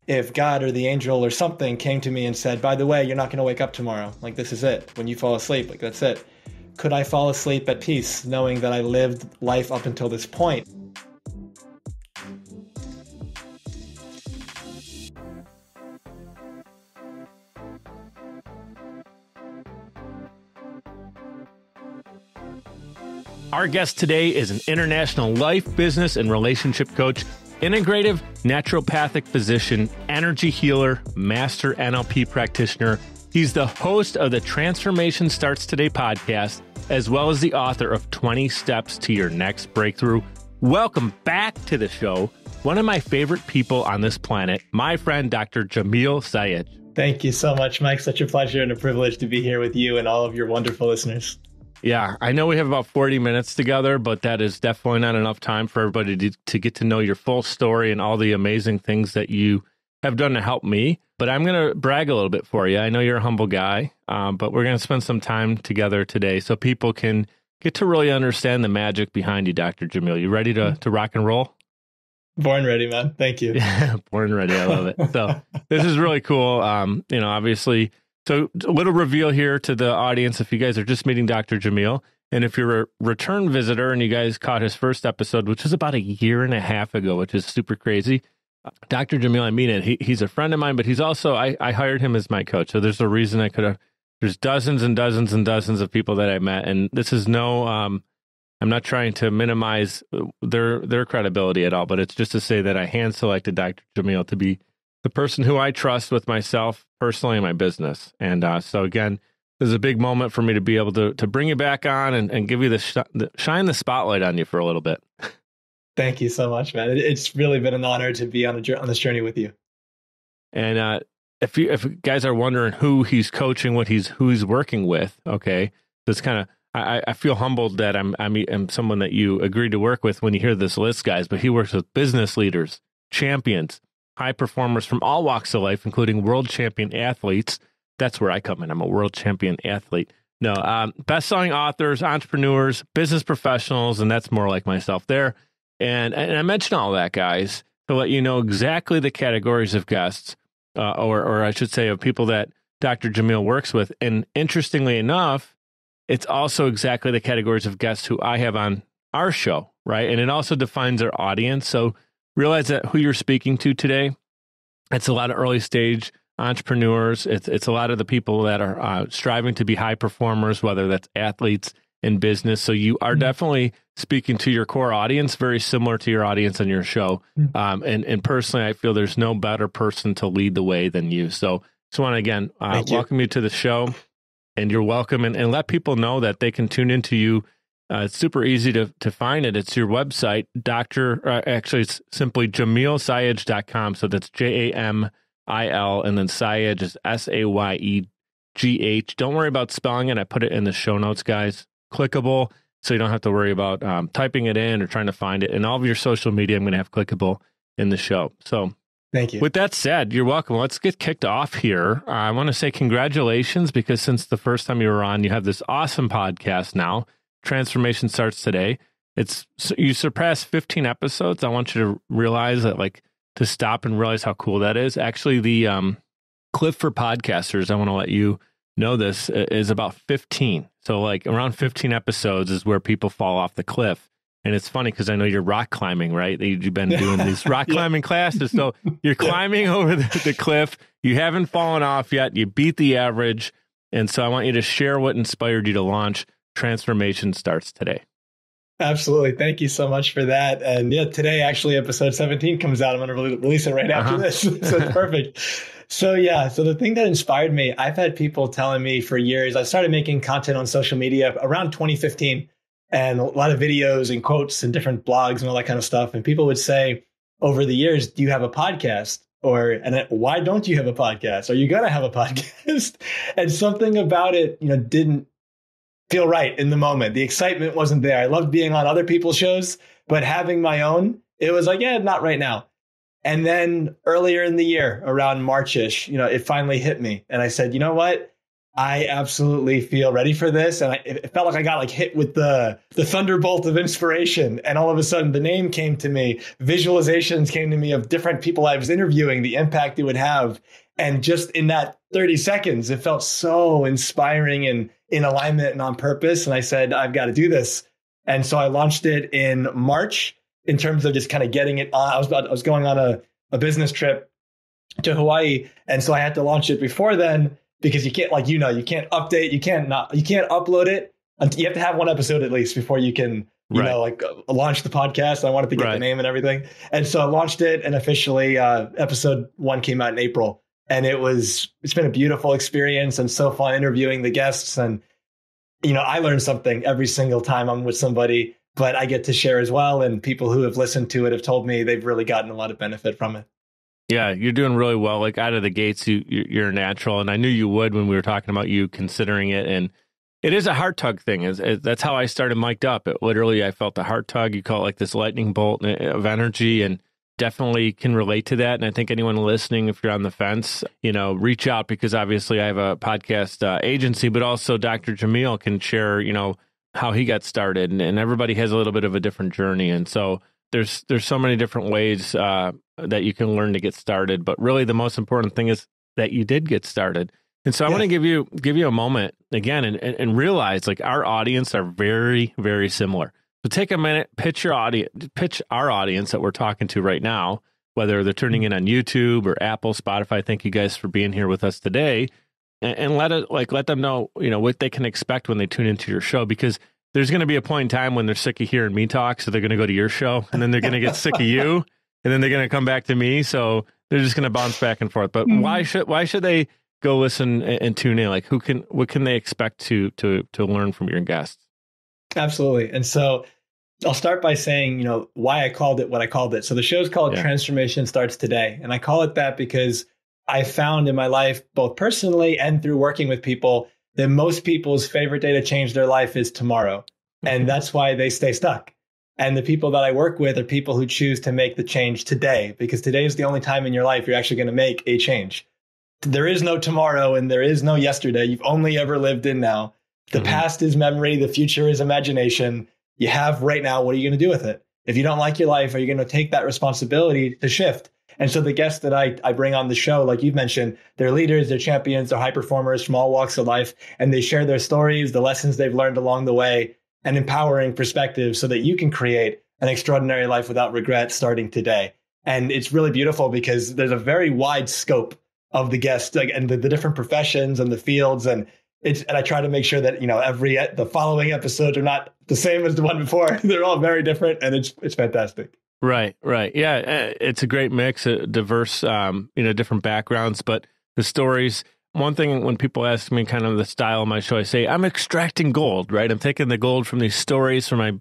if God or the angel or something came to me and said, by the way, you're not going to wake up tomorrow. Like, this is it. When you fall asleep, like, that's it. Could I fall asleep at peace knowing that I lived life up until this point? Our guest today is an international life, business, and relationship coach, integrative, naturopathic physician, energy healer, master NLP practitioner. He's the host of the Transformation Starts Today podcast, as well as the author of 20 Steps to Your Next Breakthrough. Welcome back to the show. One of my favorite people on this planet, my friend, Dr. Jamil Sayegh. Thank you so much, Mike. Such a pleasure and a privilege to be here with you and all of your wonderful listeners. Yeah, I know we have about 40 minutes together, but that is definitely not enough time for everybody to get to know your full story and all the amazing things that you have done to help me. But I'm going to brag a little bit for you. I know you're a humble guy, but we're going to spend some time together today so people can get to really understand the magic behind you, Dr. Jamil. You ready to rock and roll? Born ready, man. Thank you. Yeah, born ready. I love it. So this is really cool. Obviously... So a little reveal here to the audience if you guys are just meeting Dr. Jamil. And if you're a return visitor and you guys caught his first episode, which was about a year and a half ago, which is super crazy. Dr. Jamil, I mean it. He's a friend of mine, but he's also, I hired him as my coach. So there's a reason I could have, there's dozens and dozens and dozens of people that I met. And this is I'm not trying to minimize their credibility at all, but it's just to say that I hand selected Dr. Jamil to be the person who I trust with myself personally in my business. And so again, this is a big moment for me to be able to bring you back on and give you shine the spotlight on you for a little bit. Thank you so much, man. It's really been an honor to be on this journey with you. And if you guys are wondering who he's coaching, who he's working with, okay, that's kind of, I feel humbled that I'm someone that you agreed to work with when you hear this list, guys, but he works with business leaders, champions, high performers from all walks of life, including world champion athletes. That's where I come in. I'm a world champion athlete. No, best-selling authors, entrepreneurs, business professionals, and that's more like myself there. And I mention all that, guys, to let you know exactly the categories of guests, or I should say of people that Dr. Jamil works with. And interestingly enough, it's also exactly the categories of guests who I have on our show, right? And it also defines our audience. So realize that who you're speaking to today, it's a lot of early stage entrepreneurs. It's a lot of the people that are striving to be high performers, whether that's athletes in business. So you are definitely speaking to your core audience, very similar to your audience on your show. And personally, I feel there's no better person to lead the way than you. So just want to, again, welcome you to the show, and you're welcome. And let people know that they can tune into you. It's super easy to find it. It's your website, actually, it's simply JamilSayegh.com. So that's JAMIL, and then Sayegh is SAYEGH. Don't worry about spelling it. I put it in the show notes, guys. Clickable, so you don't have to worry about typing it in or trying to find it. And all of your social media, I'm going to have clickable in the show. So thank you. With that said, you're welcome. Let's get kicked off here. I want to say congratulations, because since the first time you were on, you have this awesome podcast now. Transformation Starts Today. You surpassed 15 episodes. I want you to realize that, to stop and realize how cool that is. Actually, the cliff for podcasters, I want to let you know this, is about 15. So around 15 episodes is where people fall off the cliff. And it's funny because I know you're rock climbing, right? You've been doing these rock climbing classes. So you're climbing over the cliff. You haven't fallen off yet. You beat the average. And so I want you to share what inspired you to launch Transformation Starts Today. Absolutely. Thank you so much for that. And yeah, today, actually, episode 17 comes out. I'm going to release it right after this. So it's perfect. So the thing that inspired me, I've had people telling me for years. I started making content on social media around 2015, and a lot of videos and quotes and different blogs and all that kind of stuff. And people would say over the years, do you have a podcast? Why don't you have a podcast? Are you going to have a podcast? And something about it, didn't feel right in the moment. The excitement wasn't there. I loved being on other people's shows, but having my own, it was not right now. And then earlier in the year, around March-ish, it finally hit me. And I said, you know what? I absolutely feel ready for this. And it felt like I got like hit with the thunderbolt of inspiration. And all of a sudden the name came to me, visualizations came to me of different people I was interviewing, the impact it would have. And just in that 30 seconds, it felt so inspiring and in alignment and on purpose. And I said, I've got to do this. And so I launched it in March in terms of just kind of getting it on. I was going on a business trip to Hawaii. And so I had to launch it before then, because you can't, like, you can't update, you can't upload it. You have to have one episode at least before you can, launch the podcast. I wanted to get the name and everything. And so I launched it, and officially episode 1 came out in April. And it's been a beautiful experience and so fun interviewing the guests. And, I learn something every single time I'm with somebody, but I get to share as well. And people who have listened to it have told me they've really gotten a lot of benefit from it. Yeah, you're doing really well. Like out of the gates, you're a natural, and I knew you would when we were talking about you considering it. And it is a heart tug thing. That's how I started Mic'd Up. Literally, I felt a heart tug. You call it like this lightning bolt of energy, and definitely can relate to that. And I think anyone listening, if you're on the fence, reach out, because obviously I have a podcast agency, but also Dr. Jamil can share, how he got started, and everybody has a little bit of a different journey, and so. There's so many different ways that you can learn to get started, but really the most important thing is that you did get started. And so I want to give you a moment again and realize, like, our audience are very, very similar. So take a minute, pitch our audience that we're talking to right now, whether they're tuning in on YouTube or Apple, Spotify. Thank you guys for being here with us today, and let them know what they can expect when they tune into your show, because there's going to be a point in time when they're sick of hearing me talk, so they're going to go to your show, and then they're going to get sick of you, and then they're going to come back to me. So they're just going to bounce back and forth. But why should they go listen and tune in? Like, what can they expect to learn from your guests? Absolutely. And so I'll start by saying, why I called it what I called it. So the show's called Transformation Starts Today. And I call it that because I found in my life, both personally and through working with people, that most people's favorite day to change their life is tomorrow. And that's why they stay stuck. And the people that I work with are people who choose to make the change today, because today is the only time in your life you're actually going to make a change. There is no tomorrow and there is no yesterday. You've only ever lived in now. The past is memory. The future is imagination. You have right now. What are you going to do with it? If you don't like your life, are you going to take that responsibility to shift? And so the guests that I bring on the show, like you've mentioned, they're leaders, they're champions, they're high performers from all walks of life, and they share their stories, the lessons they've learned along the way, and empowering perspectives so that you can create an extraordinary life without regret starting today. And it's really beautiful because there's a very wide scope of the guests, and the different professions and the fields, and I try to make sure that the following episodes are not the same as the one before. They're all very different, and it's fantastic. Right. Yeah, it's a great mix of diverse, different backgrounds, but the stories. One thing when people ask me kind of the style of my show, I say, I'm extracting gold, right? I'm taking the gold from these stories from my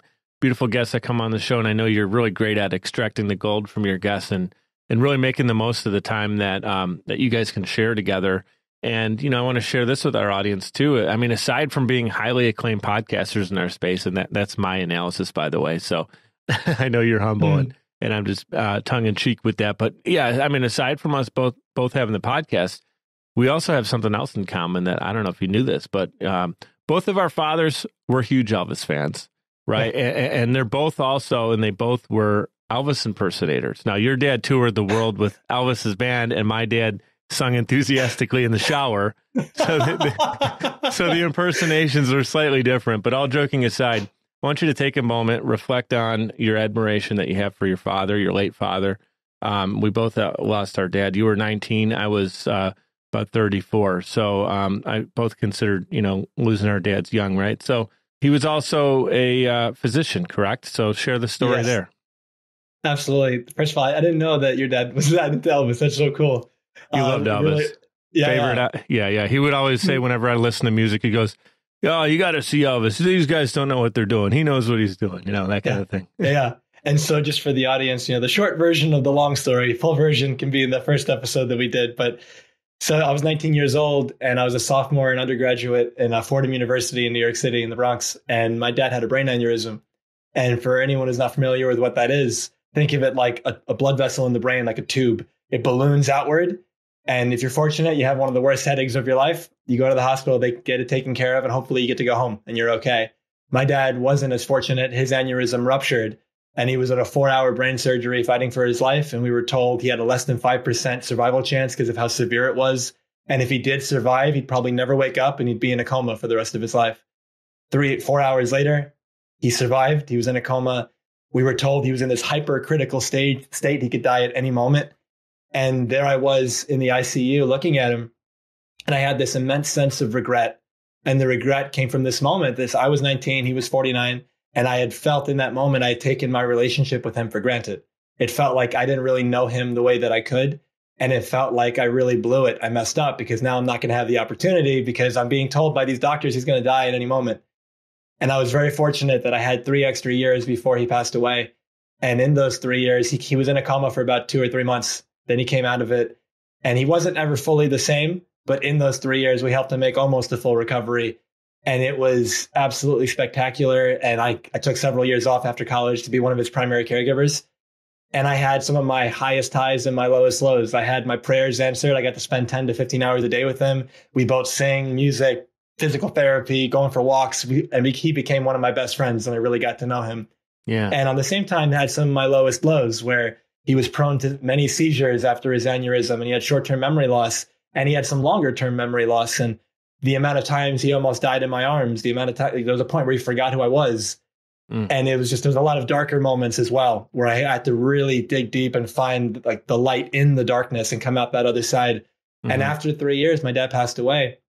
beautiful guests that come on the show, and I know you're really great at extracting the gold from your guests and really making the most of the time that you guys can share together. And, I want to share this with our audience too. I mean, aside from being highly acclaimed podcasters in our space, and that's my analysis, by the way, so I know you're humble and I'm just tongue in cheek with that. But yeah, I mean, aside from us both having the podcast, we also have something else in common that I don't know if you knew this, but both of our fathers were huge Elvis fans, right? And they're both and they both were Elvis impersonators. Now, your dad toured the world with Elvis's band, and my dad sung enthusiastically in the shower. So the impersonations are slightly different, but all joking aside, I want you to take a moment, reflect on your admiration that you have for your father, your late father. We both lost our dad. You were 19. I was about 34. So I both considered, losing our dads young, right? So he was also a physician, correct? So share the story there. Absolutely. First of all, I didn't know that your dad was that into Elvis. That's so cool. He loved Elvis. Really, yeah. He would always say whenever I listen to music, he goes, "Oh, you got to see Elvis. These guys don't know what they're doing. He knows what he's doing." That kind of thing. Yeah. And so just for the audience, the short version of the long story, full version can be in the first episode that we did. But so I was 19 years old and I was a sophomore and undergraduate in Fordham University in New York City in the Bronx. And my dad had a brain aneurysm. And for anyone who's not familiar with what that is, think of it like a blood vessel in the brain, like a tube. It balloons outward. And if you're fortunate, you have one of the worst headaches of your life, you go to the hospital, they get it taken care of, and hopefully you get to go home and you're okay. My dad wasn't as fortunate. His aneurysm ruptured and he was at a 4-hour brain surgery fighting for his life. And we were told he had a less than 5% survival chance because of how severe it was. And if he did survive, he'd probably never wake up and he'd be in a coma for the rest of his life. 4 hours later, he survived. He was in a coma. We were told he was in this hypercritical state. He could die at any moment. And there I was in the ICU looking at him. And I had this immense sense of regret. And the regret came from this moment. I was 19, he was 49. And I had felt in that moment, I had taken my relationship with him for granted. It felt like I didn't really know him the way that I could. And it felt like I really blew it. I messed up because now I'm not going to have the opportunity because I'm being told by these doctors he's going to die at any moment. And I was very fortunate that I had 3 extra years before he passed away. And in those 3 years, he was in a coma for about 2 or 3 months. Then he came out of it and he wasn't ever fully the same. But in those 3 years, we helped him make almost a full recovery. And it was absolutely spectacular. And I took several years off after college to be one of his primary caregivers. And I had some of my highest highs and my lowest lows. I had my prayers answered. I got to spend 10 to 15 hours a day with him. We both sing, music, physical therapy, going for walks. He became one of my best friends and I really got to know him. Yeah. And on the same time, had some of my lowest lows where he was prone to many seizures after his aneurysm and he had short-term memory loss and he had some longer-term memory loss. And the amount of times he almost died in my arms, the amount of time, there was a point where he forgot who I was. And there was a lot of darker moments as well, where I had to really dig deep and find like the light in the darkness and come out that other side. And after 3 years, my dad passed away.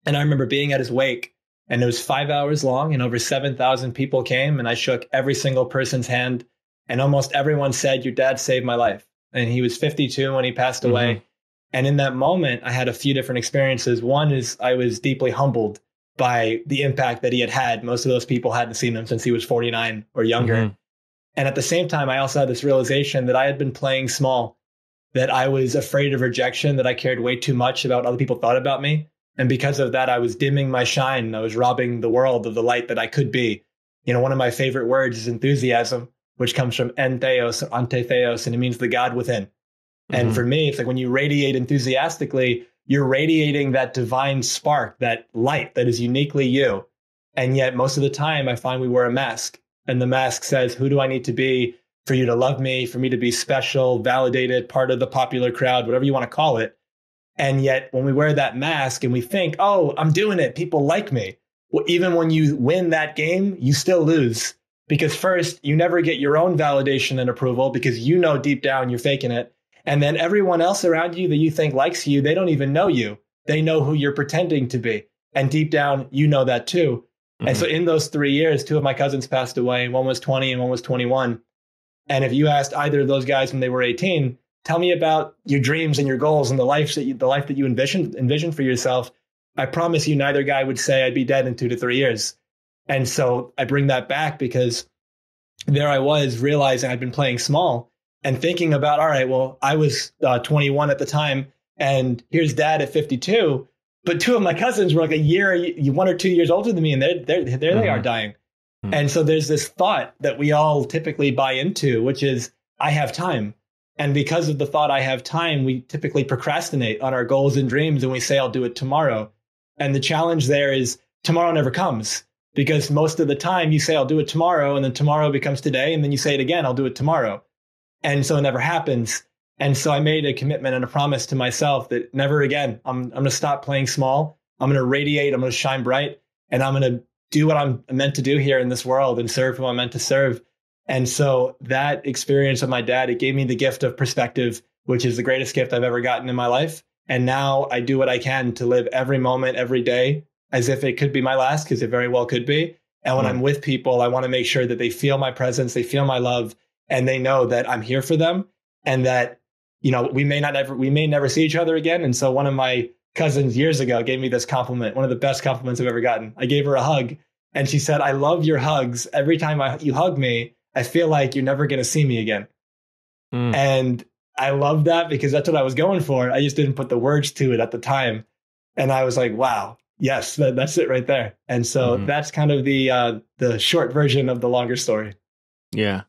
And I remember being at his wake and it was 5 hours long and over 7,000 people came and I shook every single person's hand and almost everyone said, your dad saved my life. And he was 52 when he passed away. And in that moment, I had a few different experiences. One is I was deeply humbled by the impact that he had had. Most of those people hadn't seen him since he was 49 or younger. And at the same time, I also had this realization that I had been playing small, that I was afraid of rejection, that I cared way too much about what other people thought about me. And because of that, I was dimming my shine. I was robbing the world of the light that I could be. You know, one of my favorite words is enthusiasm, which comes from entheos, antetheos, and it means the God within. And for me, it's like when you radiate enthusiastically, you're radiating that divine spark, that light that is uniquely you. And yet most of the time I find we wear a mask and the mask says, who do I need to be for you to love me, for me to be special, validated, part of the popular crowd, whatever you want to call it. And yet when we wear that mask and we think, oh, I'm doing it, people like me. Well, even when you win that game, you still lose because first you never get your own validation and approval because you know deep down you're faking it. And then everyone else around you that you think likes you, they don't even know you. They know who you're pretending to be. And deep down, you know that too. And so in those 3 years, 2 of my cousins passed away. One was 20 and one was 21. And if you asked either of those guys when they were 18, tell me about your dreams and your goals and the life that you envisioned for yourself, I promise you neither guy would say I'd be dead in 2 to 3 years. And so I bring that back because there I was realizing I'd been playing small. And thinking about, all right, well, I was 21 at the time, and here's dad at 52. But 2 of my cousins were like a year, 1 or 2 years older than me, and there they are dying. And so there's this thought that we all typically buy into, which is, I have time. And because of the thought I have time, we typically procrastinate on our goals and dreams, and we say, I'll do it tomorrow. And the challenge there is tomorrow never comes, because most of the time you say, I'll do it tomorrow, and then tomorrow becomes today, and then you say it again, I'll do it tomorrow. And so it never happens. And so I made a commitment and a promise to myself that never again, I'm going to stop playing small. I'm going to radiate. I'm going to shine bright. And I'm going to do what I'm meant to do here in this world and serve who I'm meant to serve. And so that experience of my dad, it gave me the gift of perspective, which is the greatest gift I've ever gotten in my life. And now I do what I can to live every moment, every day, as if it could be my last, because it very well could be. And when I'm with people, I want to make sure that they feel my presence, they feel my love, and they know that I'm here for them and that, you know, we may never see each other again. And so one of my cousins years ago gave me this compliment, one of the best compliments I've ever gotten. I gave her a hug and she said, I love your hugs. Every time you hug me, I feel like you're never going to see me again. And I love that because that's what I was going for. I just didn't put the words to it at the time. And I was like, wow, yes, that's it right there. And so that's kind of the short version of the longer story. Yeah.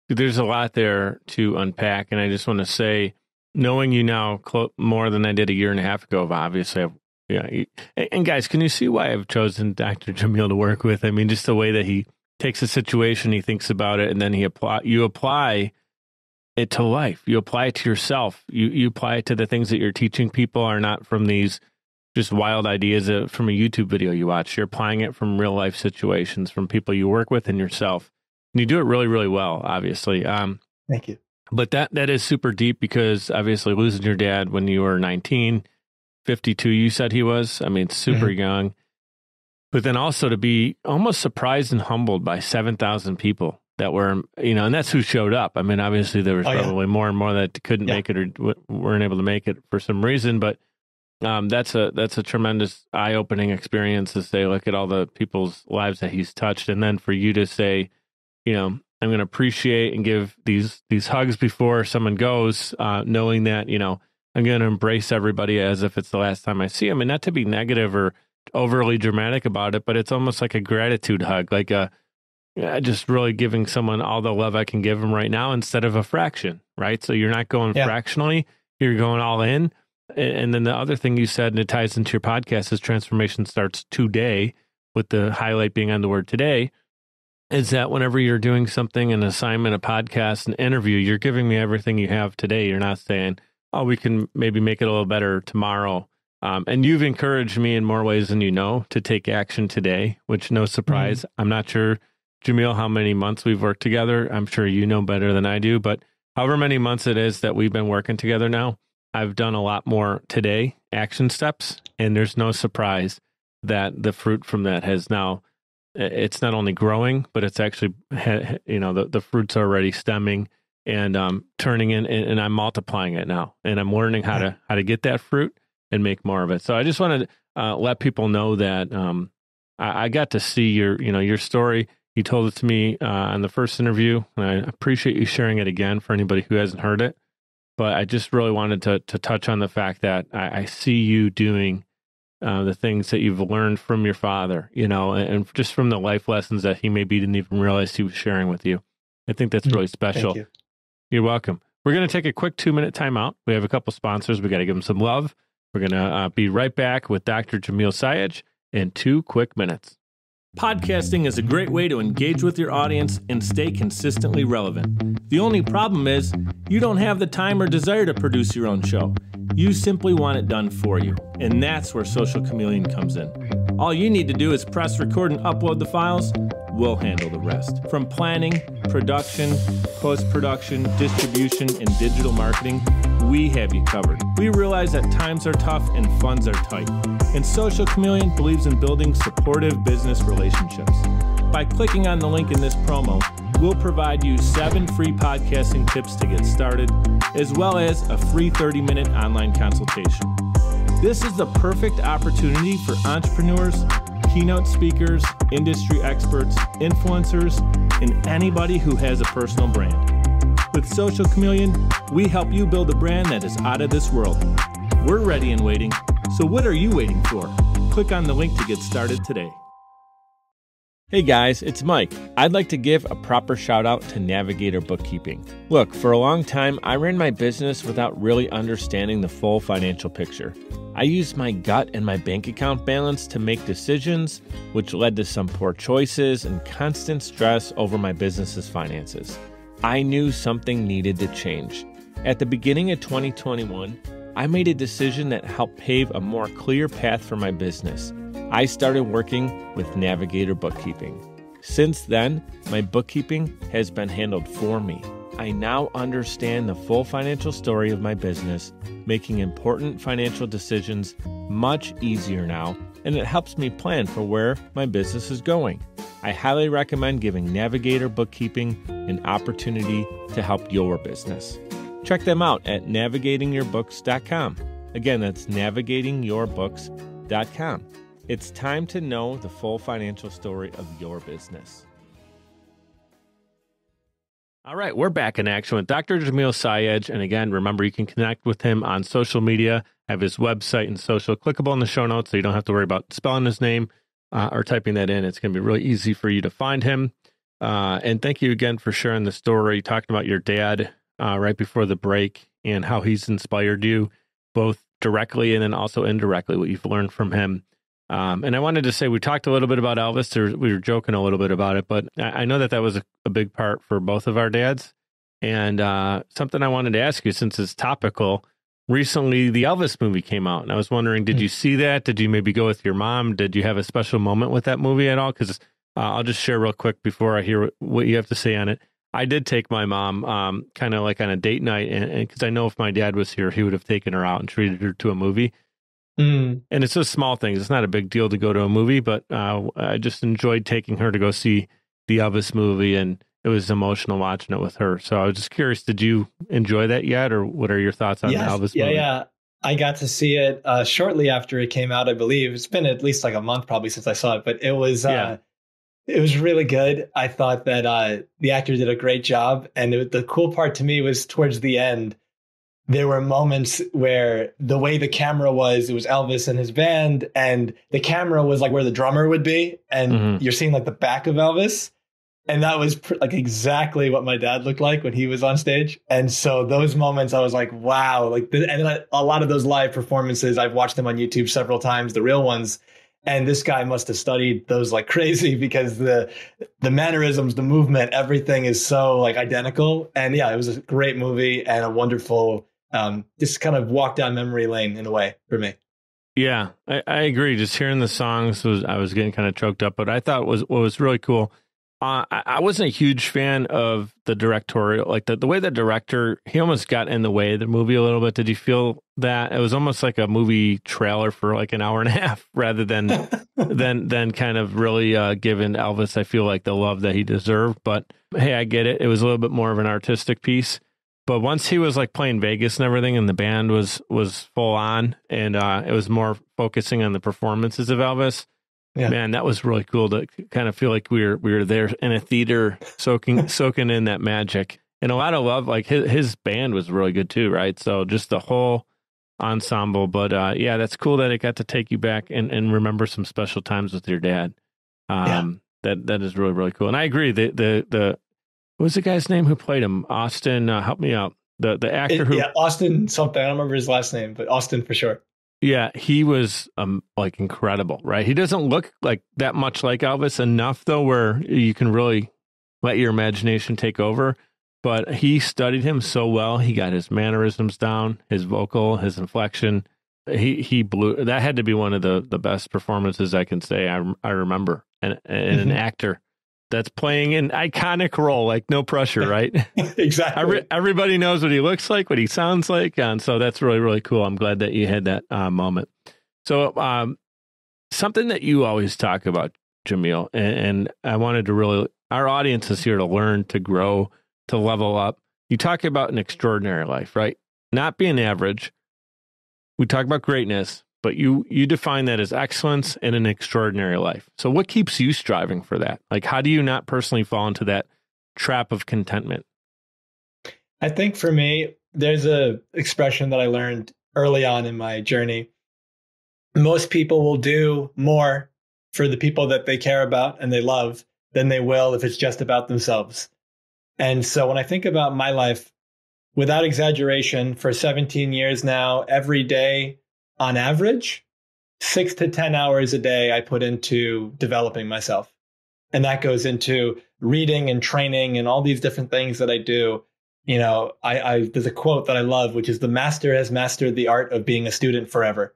There's a lot there to unpack. And I just want to say, knowing you now more than I did a year and a half ago, obviously, and guys, can you see why I've chosen Dr. Jamil to work with? I mean, just the way that he takes a situation, he thinks about it, and then you apply it to life. You apply it to yourself. You apply it to the things that you're teaching people are not from these just wild ideas from a YouTube video you watch. You're applying it from real life situations, from people you work with and yourself. And you do it really, really well, obviously. Thank you. But that is super deep because obviously losing your dad when you were 19, 52, you said he was, I mean, super young, but then also to be almost surprised and humbled by 7,000 people that were, and that's who showed up. I mean, obviously there was probably more and more that couldn't make it or weren't able to make it for some reason, but that's a tremendous eye-opening experience to say, look at all the people's lives that he's touched. And then for you to say, I'm going to appreciate and give these hugs before someone goes, knowing that, I'm going to embrace everybody as if it's the last time I see them. And not to be negative or overly dramatic about it, but it's almost like a gratitude hug, like just really giving someone all the love I can give them right now instead of a fraction, right? So you're not going fractionally, you're going all in. And then the other thing you said, and it ties into your podcast, is transformation starts today, with the highlight being on the word today, is that whenever you're doing something, an assignment, a podcast, an interview, you're giving me everything you have today. You're not saying, oh, we can maybe make it a little better tomorrow. And you've encouraged me in more ways than you know to take action today, which no surprise. I'm not sure, Jamil, how many months we've worked together. I'm sure you know better than I do, but however many months it is that we've been working together now, I've done a lot more today, action steps, and there's no surprise that the fruit from that has now, it's not only growing, but it's actually, the fruits are already stemming and turning in, and I'm multiplying it now, and I'm learning how to get that fruit and make more of it. So I just wanted to let people know that I got to see your story. You told it to me on the first interview, and I appreciate you sharing it again for anybody who hasn't heard it. But I just really wanted to touch on the fact that I see you doing the things that you've learned from your father, and just from the life lessons that he maybe didn't even realize he was sharing with you. I think that's really special. Thank you. You're welcome. We're going to take a quick 2-minute timeout. We have a couple sponsors. We got to give them some love. We're going to be right back with Dr. Jamil Sayegh in 2 quick minutes. Podcasting is a great way to engage with your audience and stay consistently relevant. The only problem is you don't have the time or desire to produce your own show. You simply want it done for you, and that's where Social Chameleon comes in. All you need to do is press record and upload the files. We'll handle the rest. From planning, production, post-production, distribution, and digital marketing, we have you covered. We realize that times are tough and funds are tight, and Social Chameleon believes in building supportive business relationships. By clicking on the link in this promo, we'll provide you 7 free podcasting tips to get started, as well as a free 30-minute online consultation. This is the perfect opportunity for entrepreneurs, keynote speakers, industry experts, influencers, and anybody who has a personal brand. With Social Chameleon, we help you build a brand that is out of this world. We're ready and waiting, so what are you waiting for? Click on the link to get started today. Hey guys, it's Mike. I'd like to give a proper shout out to Navigator Bookkeeping. Look, for a long time, I ran my business without really understanding the full financial picture. I used my gut and my bank account balance to make decisions, which led to some poor choices and constant stress over my business's finances. I knew something needed to change. At the beginning of 2021, I made a decision that helped pave a more clear path for my business. I started working with Navigator Bookkeeping. Since then, my bookkeeping has been handled for me. I now understand the full financial story of my business, making important financial decisions much easier now, and it helps me plan for where my business is going. I highly recommend giving Navigator Bookkeeping an opportunity to help your business. Check them out at navigatingyourbooks.com. Again, that's navigatingyourbooks.com. It's time to know the full financial story of your business. All right, we're back in action with Dr. Jamil Sayegh. And again, remember, you can connect with him on social media. I have his website and social clickable in the show notes, so you don't have to worry about spelling his name or typing that in. It's going to be really easy for you to find him. And thank you again for sharing the story, talking about your dad right before the break. and how he's inspired you both directly and then also indirectly, what you've learned from him. And I wanted to say, we talked a little bit about Elvis. We were joking a little bit about it, but I know that was a big part for both of our dads. And something I wanted to ask you, since it's topical, recently the Elvis movie came out. And I was wondering, did you see that? Did you maybe go with your mom? Did you have a special moment with that movie at all? Because I'll just share real quick before I hear what you have to say on it. I did take my mom kind of like on a date night, and because I know if my dad was here, he would have taken her out and treated her to a movie. And it's just small things. It's not a big deal to go to a movie, but I just enjoyed taking her to go see the Elvis movie, and it was emotional watching it with her. So I was just curious, did you enjoy that yet, or what are your thoughts on the Elvis movie? Yeah. I got to see it shortly after it came out, I believe. It's been at least like a month probably since I saw it, but it was really good. I thought that the actor did a great job. And the cool part to me was towards the end, there were moments where the way the camera was, it was Elvis and his band, and the camera was like where the drummer would be. And you're seeing like the back of Elvis. And that was like exactly what my dad looked like when he was on stage. And so those moments, I was like, wow. And then a lot of those live performances, I've watched them on YouTube several times, the real ones. And this guy must have studied those like crazy, because the mannerisms, the movement, everything is so like identical. And yeah, it was a great movie and a wonderful, just kind of walk down memory lane in a way for me. Yeah, I agree. Just hearing the songs, I was getting kind of choked up, but I thought what was really cool. I wasn't a huge fan of the directorial, like the way the director, he almost got in the way of the movie a little bit. Did you feel that it was almost like a movie trailer for like an hour and a half rather than than kind of really giving Elvis, I feel like, the love that he deserved? But hey, I get it. It was a little bit more of an artistic piece. But once he was like playing Vegas and everything, and the band was full on, and it was more focusing on the performances of Elvis. Yeah. Man, that was really cool to kind of feel like we were there in a theater soaking in that magic. And a lot of love, like his band was really good too, right? So just the whole ensemble. But yeah, that's cool that it got to take you back and remember some special times with your dad. That is really, really cool. And I agree. The what was the guy's name who played him? Austin, help me out. The actor who Austin something. I don't remember his last name, but Austin for sure. Yeah, he was like incredible, right? He doesn't look like that much like Elvis enough, though, where you can really let your imagination take over. But he studied him so well. He got his mannerisms down, his vocal, his inflection. He blew. That had to be one of the best performances I can say I remember. And an actor that's playing an iconic role, like no pressure, right? Exactly. Everybody knows what he looks like, what he sounds like. And so that's really, really cool. I'm glad that you had that moment. So something that you always talk about, Jamil, and I wanted to really, our audience is here to learn, to grow, to level up. You talk about an extraordinary life, right? Not being average. We talk about greatness, but you define that as excellence and an extraordinary life. So what keeps you striving for that? Like, how do you not personally fall into that trap of contentment? I think for me, there's a expression that I learned early on in my journey. Most people will do more for the people that they care about and they love than they will if it's just about themselves. And so when I think about my life, without exaggeration, for 17 years now, every day, on average, 6 to 10 hours a day I put into developing myself. And that goes into reading and training and all these different things that I do. You know, there's a quote that I love, which is, the master has mastered the art of being a student forever.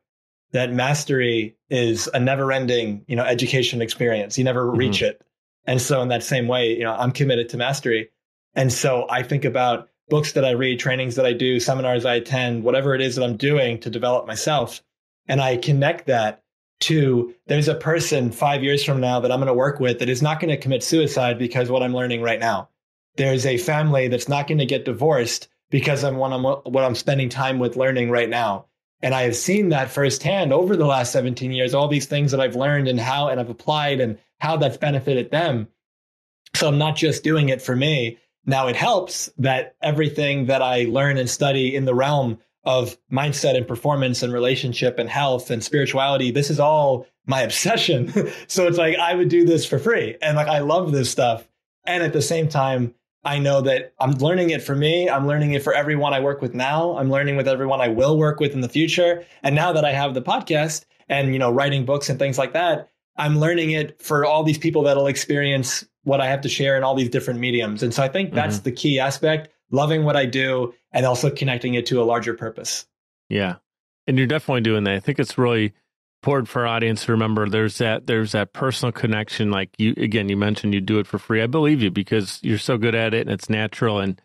That mastery is a never ending, education experience. You never reach it. And so in that same way, I'm committed to mastery. And so I think about books that I read, trainings that I do, seminars I attend, whatever it is that I'm doing to develop myself. And I connect that to, there's a person 5 years from now that I'm going to work with that is not going to commit suicide because of what I'm learning right now. There's a family that's not going to get divorced because of what I'm spending time with learning right now. And I have seen that firsthand over the last 17 years, all these things that I've learned and I've applied and how that's benefited them. So I'm not just doing it for me. Now, it helps that everything that I learn and study in the realm of mindset and performance and relationship and health and spirituality, this is all my obsession. So it's like I would do this for free. And like I love this stuff. And at the same time, I know that I'm learning it for me. I'm learning it for everyone I work with now. I'm learning with everyone I will work with in the future. And now that I have the podcast and, writing books and things like that, I'm learning it for all these people that'll experience what I have to share in all these different mediums. And so I think that's the key aspect, loving what I do and also connecting it to a larger purpose. Yeah. And you're definitely doing that. I think it's really important for our audience to remember there's that personal connection. Like you mentioned you do it for free. I believe you because you're so good at it and it's natural and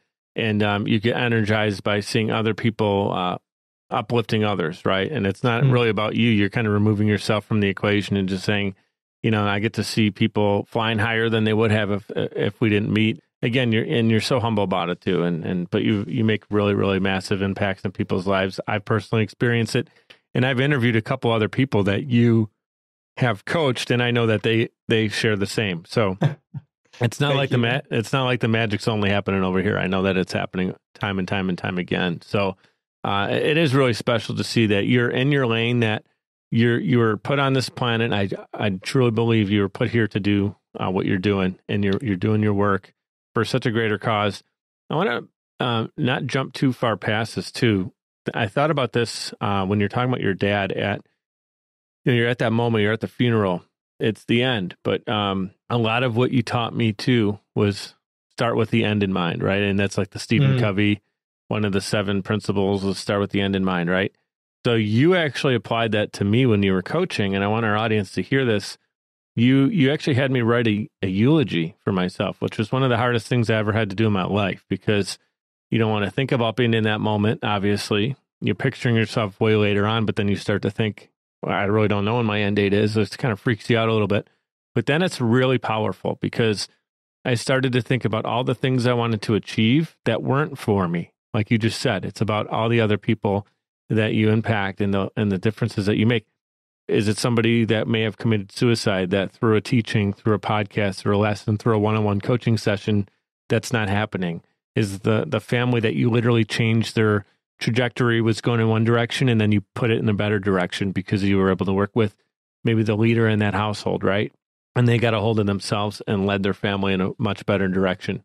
you get energized by seeing other people uplifting others, right? And it's not really about you. You're kind of removing yourself from the equation and just saying, I get to see people flying higher than they would have if we didn't meet. Again, you're so humble about it too, but you make really, really massive impacts in people's lives. I've personally experienced it, and I've interviewed a couple other people that you have coached, and I know that they share the same. So it's not like it's not like the magic's only happening over here. I know that it's happening time and time and time again. So it is really special to see that you're in your lane, that you were put on this planet. I truly believe you were put here to do what you're doing, and you're doing your work for such a greater cause. I want to not jump too far past this too. I thought about this when you're talking about your dad you're at that moment, you're at the funeral, it's the end. But a lot of what you taught me too was start with the end in mind, right? And that's like the Stephen Covey, one of the 7 principles was start with the end in mind, right? So you actually applied that to me when you were coaching, and I want our audience to hear this. You actually had me write a eulogy for myself, which was one of the hardest things I ever had to do in my life, because you don't want to think about being in that moment. Obviously, you're picturing yourself way later on, but then you start to think, well, I really don't know when my end date is. It kind of freaks you out a little bit. But then it's really powerful because I started to think about all the things I wanted to achieve that weren't for me. Like you just said, it's about all the other people that you impact and the differences that you make. Is it somebody that may have committed suicide that through a teaching, through a podcast, through a lesson, through a one-on-one coaching session, that's not happening? Is the family that you literally changed their trajectory, was going in one direction and then you put it in a better direction because you were able to work with maybe the leader in that household, right? And they got a hold of themselves and led their family in a much better direction.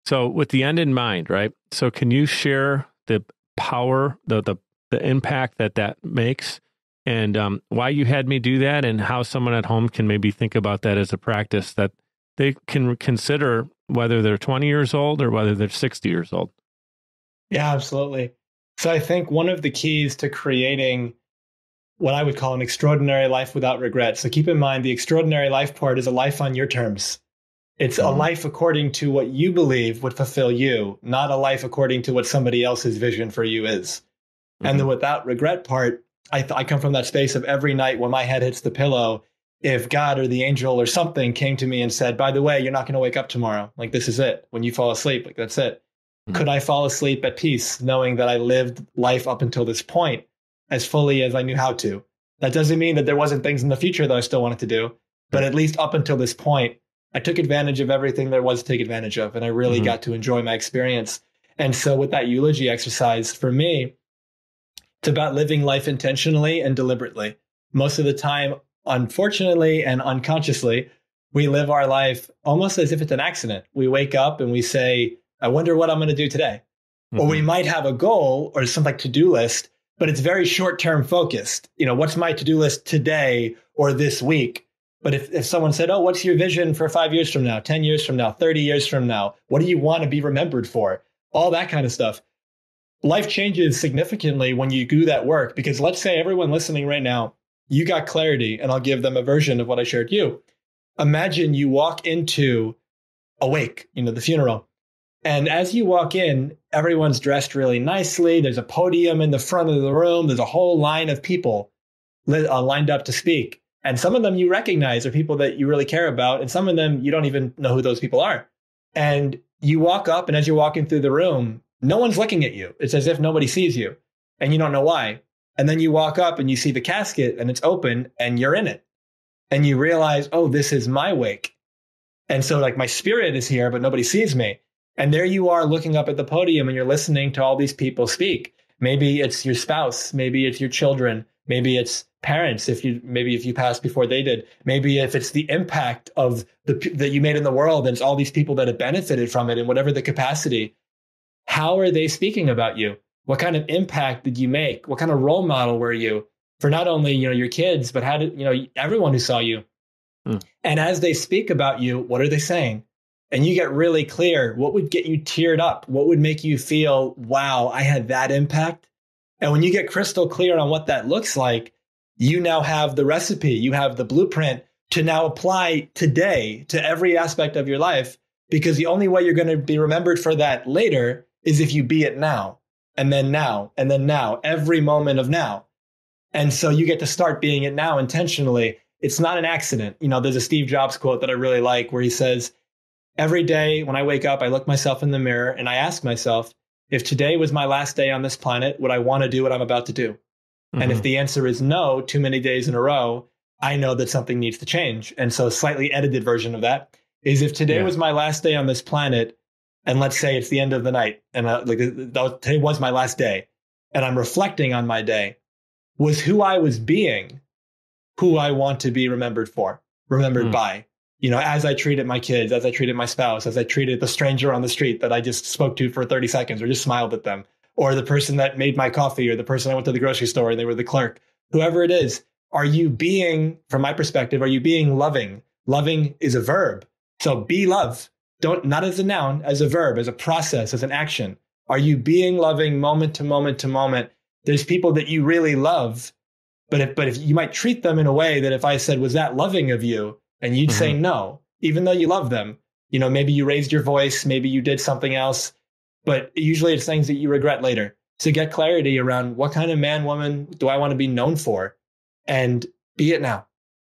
So with the end in mind, right? So can you share the power, the impact that makes, and why you had me do that, and how someone at home can maybe think about that as a practice that they can consider whether they're 20 years old or whether they're 60 years old? Yeah, absolutely. So I think one of the keys to creating what I would call an extraordinary life without regret. So keep in mind, the extraordinary life part is a life on your terms. It's a life according to what you believe would fulfill you, not a life according to what somebody else's vision for you is. And the without regret part, I come from that space of every night when my head hits the pillow, if God or the angel or something came to me and said, by the way, you're not going to wake up tomorrow. Like, this is it. When you fall asleep, like, that's it. Could I fall asleep at peace knowing that I lived life up until this point as fully as I knew how to? That doesn't mean that there wasn't things in the future that I still wanted to do, but at least up until this point, I took advantage of everything there was to take advantage of, and I really got to enjoy my experience. And so with that eulogy exercise, for me, it's about living life intentionally and deliberately. Most of the time, unfortunately and unconsciously, we live our life almost as if it's an accident. We wake up and we say, I wonder what I'm going to do today. Or we might have a goal or some like to-do list, but it's very short-term focused. What's my to-do list today or this week? But if someone said, oh, what's your vision for 5 years from now, 10 years from now, 30 years from now? What do you want to be remembered for? All that kind of stuff. Life changes significantly when you do that work, because let's say everyone listening right now, you got clarity, and I'll give them a version of what I shared you. Imagine you walk into a wake, the funeral. And as you walk in, everyone's dressed really nicely. There's a podium in the front of the room. There's a whole line of people lined up to speak. And some of them you recognize are people that you really care about. And some of them, you don't even know who those people are. And you walk up, and as you're walking through the room, no one's looking at you. It's as if nobody sees you, and you don't know why. And then you walk up and you see the casket, and it's open, and you're in it. And you realize, oh, this is my wake. And so like my spirit is here, but nobody sees me. And there you are looking up at the podium, and you're listening to all these people speak. Maybe it's your spouse. Maybe it's your children. Maybe it's parents, if you passed before they did. Maybe if it's the impact of that you made in the world, and it's all these people that have benefited from it in whatever the capacity. How are they speaking about you? What kind of impact did you make? What kind of role model were you for not only, your kids, but how did, everyone who saw you? And as they speak about you, what are they saying? And you get really clear. What would get you teared up? What would make you feel, wow, I had that impact? And when you get crystal clear on what that looks like, you now have the recipe, you have the blueprint to now apply today to every aspect of your life, because the only way you're going to be remembered for that later is if you be it now, and then now, and then now, every moment of now. And so you get to start being it now intentionally. It's not an accident. There's a Steve Jobs quote that I really like where he says, every day when I wake up, I look myself in the mirror and I ask myself, if today was my last day on this planet, would I want to do what I'm about to do? Mm-hmm. And if the answer is no, too many days in a row, I know that something needs to change. And so a slightly edited version of that is, if today was my last day on this planet, and let's say it's the end of the night, and today was my last day, and I'm reflecting on my day, was who I was being, who I want to be remembered by. As I treated my kids, as I treated my spouse, as I treated the stranger on the street that I just spoke to for 30 seconds or just smiled at them, or the person that made my coffee, or the person I went to the grocery store and they were the clerk, whoever it is. Are you being, from my perspective, are you being loving? Loving is a verb. So be love. Not as a noun, as a verb, as a process, as an action. Are you being loving moment to moment to moment? There's people that you really love, but if you might treat them in a way that if I said, was that loving of you? And you'd say no, even though you love them. Maybe you raised your voice, maybe you did something else, but usually it's things that you regret later. So get clarity around, what kind of man, woman do I want to be known for? And be it now.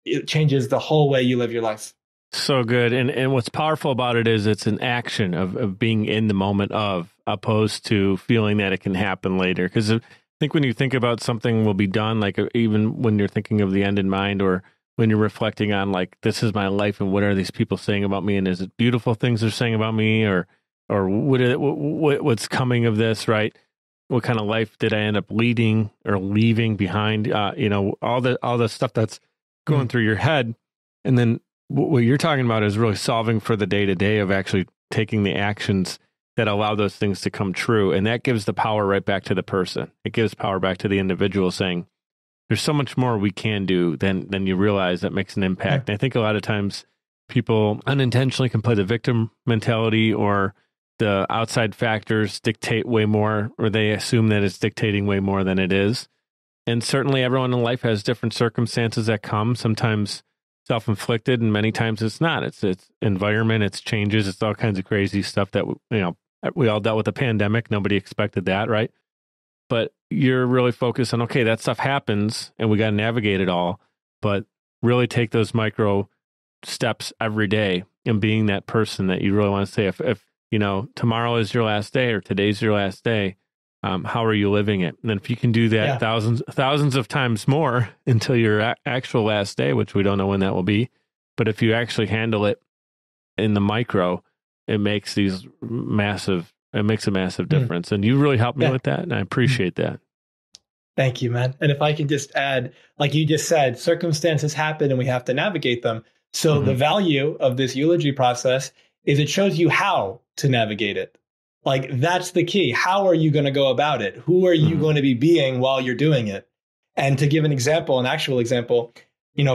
It changes the whole way you live your life. So good. And what's powerful about it is it's an action of being in the moment of, opposed to feeling that it can happen later. Because I think when you think about something will be done, like even when you're thinking of the end in mind, or when you're reflecting on, like, this is my life and what are these people saying about me? And is it beautiful things they're saying about me, or what's coming of this, right? What kind of life did I end up leading or leaving behind? All the stuff that's going through your head. And then what you're talking about is really solving for the day-to-day of actually taking the actions that allow those things to come true. And that gives the power right back to the person. It gives power back to the individual, saying, there's so much more we can do than you realize that makes an impact. And I think a lot of times people unintentionally can play the victim mentality, or the outside factors dictate way more, or they assume that it's dictating way more than it is. And certainly everyone in life has different circumstances that come, sometimes self-inflicted, and many times it's not. It's environment, it's changes, it's all kinds of crazy stuff that, we all dealt with the pandemic. Nobody expected that, right? But you're really focused on, okay, that stuff happens and we got to navigate it all, but really take those micro steps every day and being that person that you really want to say, if tomorrow is your last day or today's your last day, how are you living it? And then if you can do that thousands of times more until your actual last day, which we don't know when that will be, but if you actually handle it in the micro, it makes a massive difference. And you really helped me with that, and I appreciate that. Thank you, man. And if I can just add, like you just said, circumstances happen and we have to navigate them. So the value of this eulogy process is it shows you how to navigate it. Like, that's the key. How are you going to go about it? Who are you going to be being while you're doing it? And to give an actual example,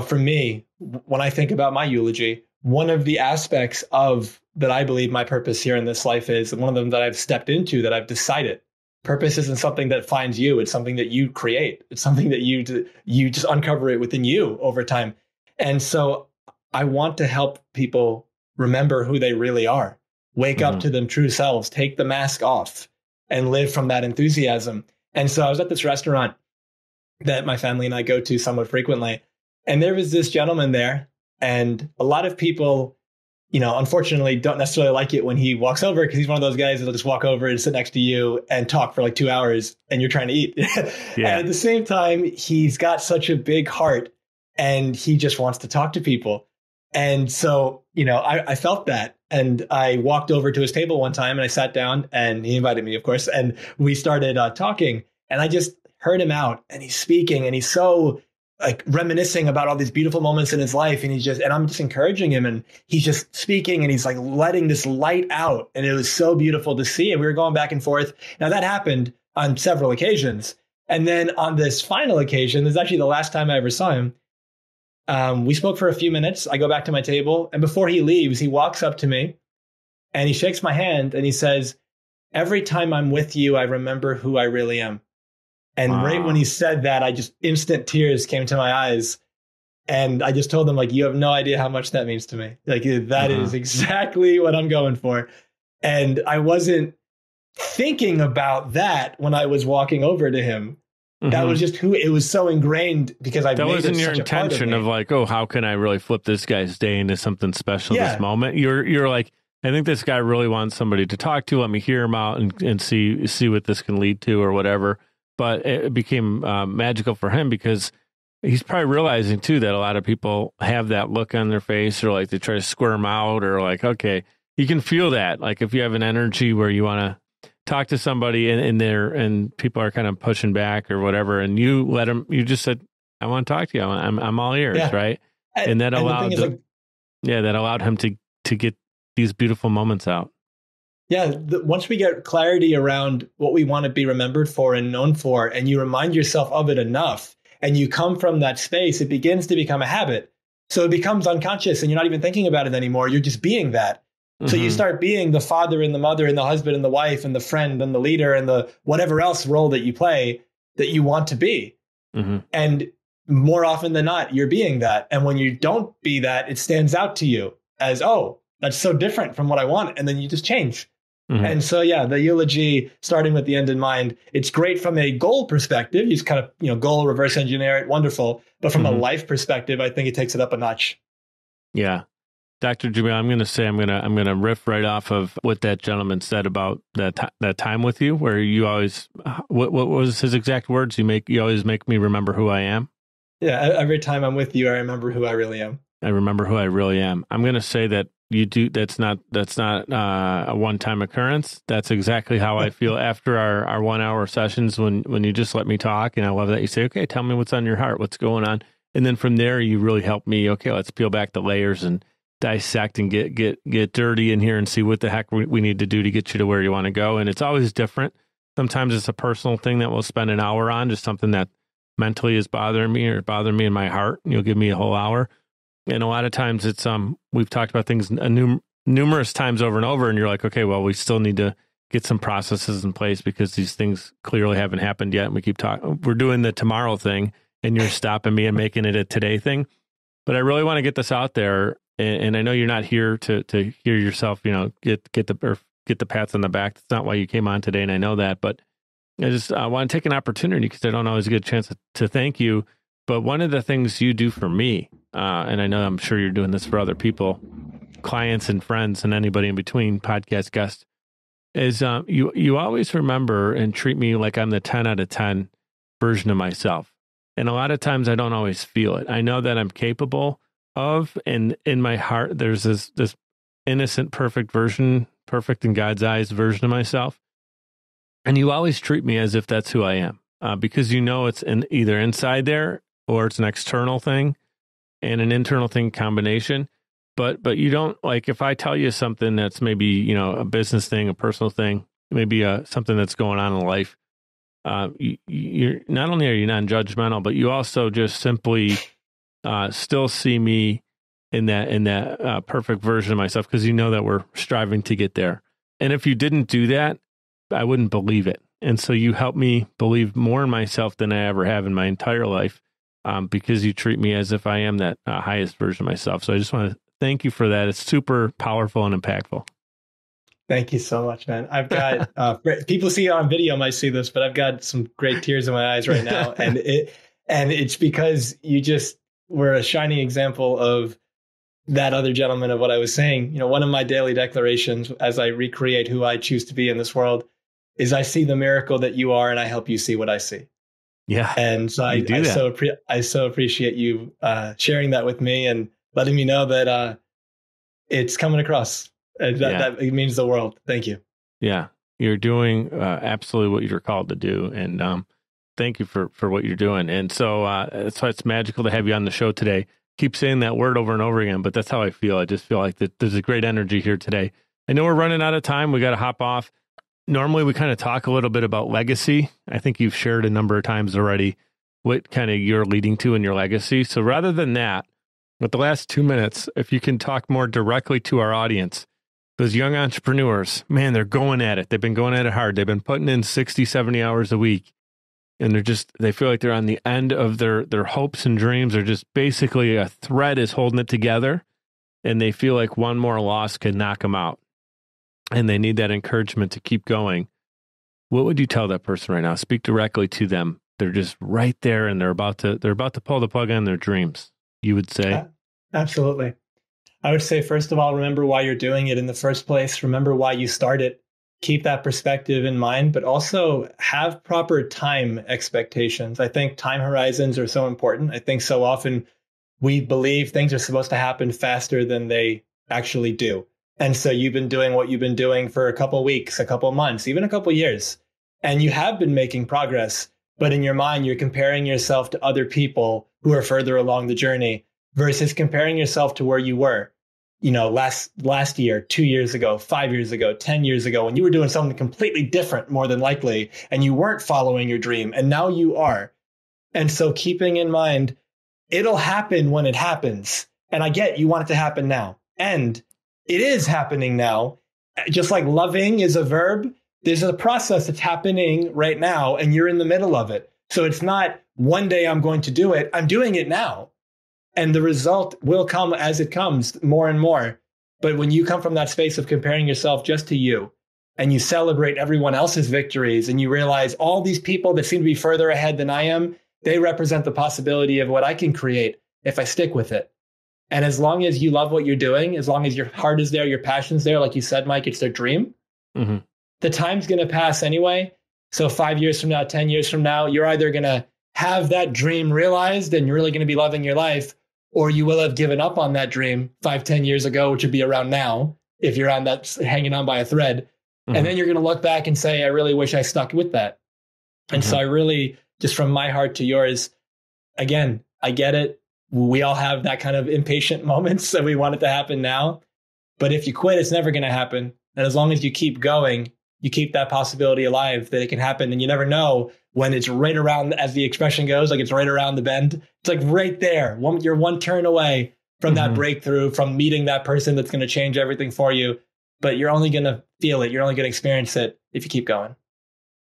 for me, when I think about my eulogy, one of the aspects of that I believe my purpose here in this life is, one of them that I've stepped into, that I've decided. Purpose isn't something that finds you. It's something that you create. It's something that you just uncover it within you over time. And so I want to help people remember who they really are. Wake up to them true selves, take the mask off, and live from that enthusiasm. And so I was at this restaurant that my family and I go to somewhat frequently. And there was this gentleman there. And a lot of people, unfortunately don't necessarily like it when he walks over, because he's one of those guys that'll just walk over and sit next to you and talk for like 2 hours and you're trying to eat. And at the same time, he's got such a big heart and he just wants to talk to people. And so, I felt that. And I walked over to his table one time and I sat down, and he invited me, of course, and we started talking. And I just heard him out and he's speaking and he's so like reminiscing about all these beautiful moments in his life. And and I'm just encouraging him and he's just speaking and he's like letting this light out. And it was so beautiful to see. And we were going back and forth. Now that happened on several occasions. And then on this final occasion, this is actually the last time I ever saw him. We spoke for a few minutes. I go back to my table. And before he leaves, he walks up to me and he shakes my hand and he says, "Every time I'm with you, I remember who I really am." And right when he said that, I just instant tears came to my eyes. And I just told him, like, you have no idea how much that means to me. Like, that is exactly what I'm going for. And I wasn't thinking about that when I was walking over to him. That was just who it was, so ingrained because I. That wasn't your intention of like, oh, how can I really flip this guy's day into something special this moment? You're like, I think this guy really wants somebody to talk to. Let me hear him out and see what this can lead to or whatever. But it became magical for him because he's probably realizing too that a lot of people have that look on their face or like they try to square him out or like, okay, you can feel that. Like if you have an energy where you want to talk to somebody and people are kind of pushing back or whatever, and you let them, you just said, I want to talk to you. I'm all ears, right? And that allowed that allowed him to get these beautiful moments out. Yeah, once we get clarity around what we want to be remembered for and known for, and you remind yourself of it enough, and you come from that space, it begins to become a habit. So it becomes unconscious, and you're not even thinking about it anymore. You're just being that. So you start being the father and the mother and the husband and the wife and the friend and the leader and the whatever else role that you play that you want to be. And more often than not, you're being that. And when you don't be that, it stands out to you as, oh, that's so different from what I want. And then you just change. And so, yeah, the eulogy, starting with the end in mind, it's great from a goal perspective. You just kind of, goal, reverse engineer it. Wonderful. But from a life perspective, I think it takes it up a notch. Yeah. Dr. Jamil, I'm going to say, I'm going to riff right off of what that gentleman said about that time with you, where you always, what was his exact words? You always make me remember who I am. Yeah. Every time I'm with you, I remember who I really am. I remember who I really am. I'm going to say that you do. That's not a one-time occurrence. That's exactly how I feel after our 1 hour sessions when you just let me talk. And I love that you say, okay, tell me what's on your heart, what's going on. And then from there, you really help me. Okay, let's peel back the layers and dissect and get dirty in here and see what the heck we need to do to get you to where you want to go. And it's always different. Sometimes it's a personal thing that we'll spend an hour on, just something that mentally is bothering me in my heart. And you'll give me a whole hour. And a lot of times it's, we've talked about things numerous times over and over, and you're like, okay, well, we still need to get some processes in place because these things clearly haven't happened yet. And we keep talking, we're doing the tomorrow thing, and you're stopping me and making it a today thing. But I really want to get this out there. And I know you're not here to hear yourself, get the pats on the back. That's not why you came on today. And I know that, but I just want to take an opportunity because I don't always get a chance to thank you. But one of the things you do for me, and I know I'm sure you're doing this for other people, clients and friends and anybody in between, podcast guests, is you always remember and treat me like I'm the 10 out of 10 version of myself. And a lot of times I don't always feel it. I know that I'm capable of, and in my heart, there's this innocent, perfect in God's eyes version of myself. And you always treat me as if that's who I am, because it's either inside there or it's an external thing and an internal thing combination. But you don't, like, if I tell you something that's maybe, a business thing, a personal thing, maybe something that's going on in life, you're not only are you non-judgmental, but you also just simply still see me in that perfect version of myself, because you know that we're striving to get there. And if you didn't do that, I wouldn't believe it. And so you help me believe more in myself than I ever have in my entire life, because you treat me as if I am that highest version of myself. So I just want to thank you for that. It's super powerful and impactful. Thank you so much, man. I've got people see it on video might see this, but I've got some great tears in my eyes right now, and it's because you just were a shining example of that other gentleman of what I was saying. One of my daily declarations as I recreate who I choose to be in this world is I see the miracle that you are, and I help you see what I see. Yeah, and so I so appreciate you sharing that with me and letting me know that it's coming across. That it means the world. Thank you. Yeah, you're doing absolutely what you're called to do. And thank you for what you're doing. And so that's why it's magical to have you on the show today. Keep saying that word over and over again, but that's how I feel. I just feel like that there's a great energy here today. I know we're running out of time. We got to hop off. Normally, we kind of talk a little bit about legacy. I think you've shared a number of times already what kind of you're leading to in your legacy. So rather than that, with the last 2 minutes, if you can talk more directly to our audience, those young entrepreneurs, man, they're going at it. They've been going at it hard. They've been putting in 60, 70 hours a week. And they feel like they're on the end of their hopes and dreams. They're just basically a thread is holding it together. And they feel like one more loss could knock them out. And they need that encouragement to keep going. What would you tell that person right now? Speak directly to them. They're just right there and they're about to pull the plug on their dreams. You would say? Absolutely. I would say, first of all, remember why you're doing it in the first place. Remember why you started. Keep that perspective in mind, but also have proper time expectations. I think time horizons are so important. I think so often we believe things are supposed to happen faster than they actually do. And so you've been doing what you've been doing for a couple of weeks, a couple of months, even a couple of years, and you have been making progress. But in your mind, you're comparing yourself to other people who are further along the journey versus comparing yourself to where you were, last year, 2 years ago, 5 years ago, 10 years ago, when you were doing something completely different, more than likely, and you weren't following your dream. And now you are. And so keeping in mind, it'll happen when it happens. And I get you want it to happen now. And it is happening now. Just like loving is a verb, there's a process that's happening right now, and you're in the middle of it. So it's not one day I'm going to do it. I'm doing it now. And the result will come as it comes, more and more. But when you come from that space of comparing yourself just to you, and you celebrate everyone else's victories, and you realize all these people that seem to be further ahead than I am, they represent the possibility of what I can create if I stick with it. And as long as you love what you're doing, as long as your heart is there, your passion's there, like you said, Mike, it's their dream. Mm-hmm. The time's going to pass anyway. So 5 years from now, 10 years from now, you're either going to have that dream realized and you're really going to be loving your life, or you will have given up on that dream 5, 10 years ago, which would be around now, if you're on that, hanging on by a thread. Mm-hmm. And then you're going to look back and say, I really wish I stuck with that. And so I really, just from my heart to yours, again, I get it. We all have that kind of impatient moments that we want it to happen now. But if you quit, it's never going to happen. And as long as you keep going, you keep that possibility alive that it can happen. And you never know when it's right around, as the expression goes, like it's right around the bend. It's like right there. You're one turn away from that breakthrough, from meeting that person that's going to change everything for you. But you're only going to feel it. You're only going to experience it if you keep going.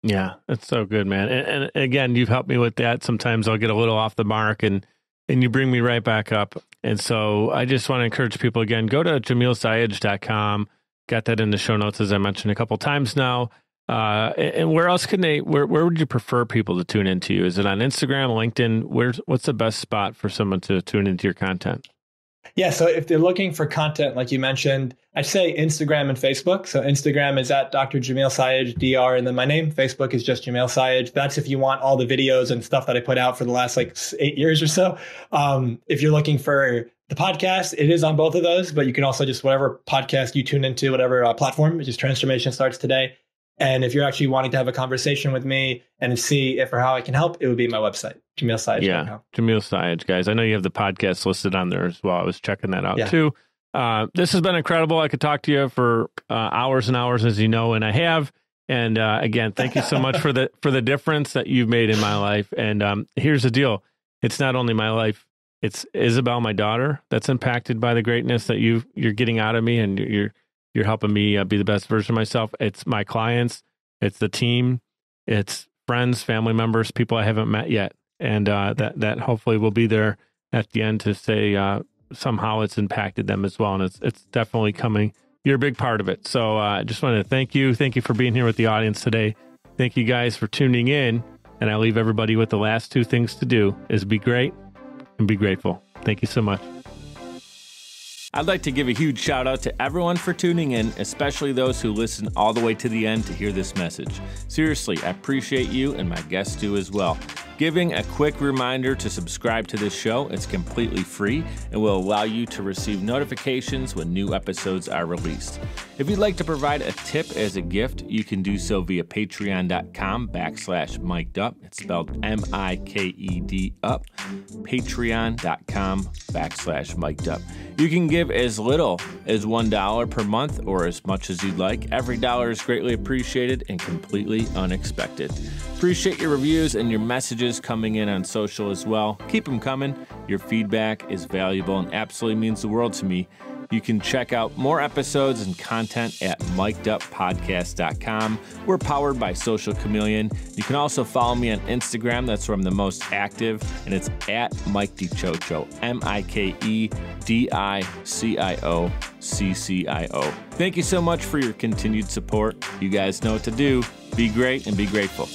Yeah, that's so good, man. And again, you've helped me with that. Sometimes I'll get a little off the mark and you bring me right back up. And so I just want to encourage people, again, go to JamilSayegh.com. Got that in the show notes, as I mentioned a couple times now. And where else can where would you prefer people to tune into you? Is it on Instagram, LinkedIn? What's the best spot for someone to tune into your content? Yeah, so if they're looking for content, like you mentioned, I'd say Instagram and Facebook. So Instagram is at Dr. Jamil Sayegh, DR, and then my name. Facebook is just Jamil Sayegh. That's if you want all the videos and stuff that I put out for the last 8 years or so. If you're looking for the podcast, it is on both of those, but you can also just whatever podcast you tune into, whatever platform, just Transformation Starts Today. And if you're actually wanting to have a conversation with me and see if or how I can help, it would be my website, JamilSayegh.com. Yeah, Jamil Sayegh, guys. I know you have the podcast listed on there as well. I was checking that out too. This has been incredible. I could talk to you for hours and hours, as you know, and I have. And again, thank you so much for the difference that you've made in my life. And here's the deal. It's not only my life. It's Isabel, my daughter, that's impacted by the greatness that you're getting out of me, and you're helping me be the best version of myself. It's my clients, it's the team, it's friends, family members, people I haven't met yet, and that hopefully will be there at the end to say somehow it's impacted them as well, and it's definitely coming. You're a big part of it. So I just wanted to thank you for being here with the audience today. Thank you guys for tuning in, and I leave everybody with the last 2 things to do: is be great and be grateful. Thank you so much. I'd like to give a huge shout out to everyone for tuning in, especially those who listen all the way to the end to hear this message. Seriously, I appreciate you, and my guests do as well. Giving a quick reminder to subscribe to this show. It's completely free and will allow you to receive notifications when new episodes are released. If you'd like to provide a tip as a gift, you can do so via patreon.com/mikedup. It's spelled MIKED up. Patreon.com/mikedup. You can give as little as $1 per month or as much as you'd like. Every dollar is greatly appreciated and completely unexpected. Appreciate your reviews and your messages coming in on social as well. Keep them coming. Your feedback is valuable and absolutely means the world to me. You can check out more episodes and content at mikeduppodcast.com. We're powered by Social Chameleon. You can also follow me on Instagram. That's where I'm the most active, and it's at Mike DiCioccio, MIKEDICIOCCIO. Thank you so much for your continued support. You guys know what to do. Be great and be grateful.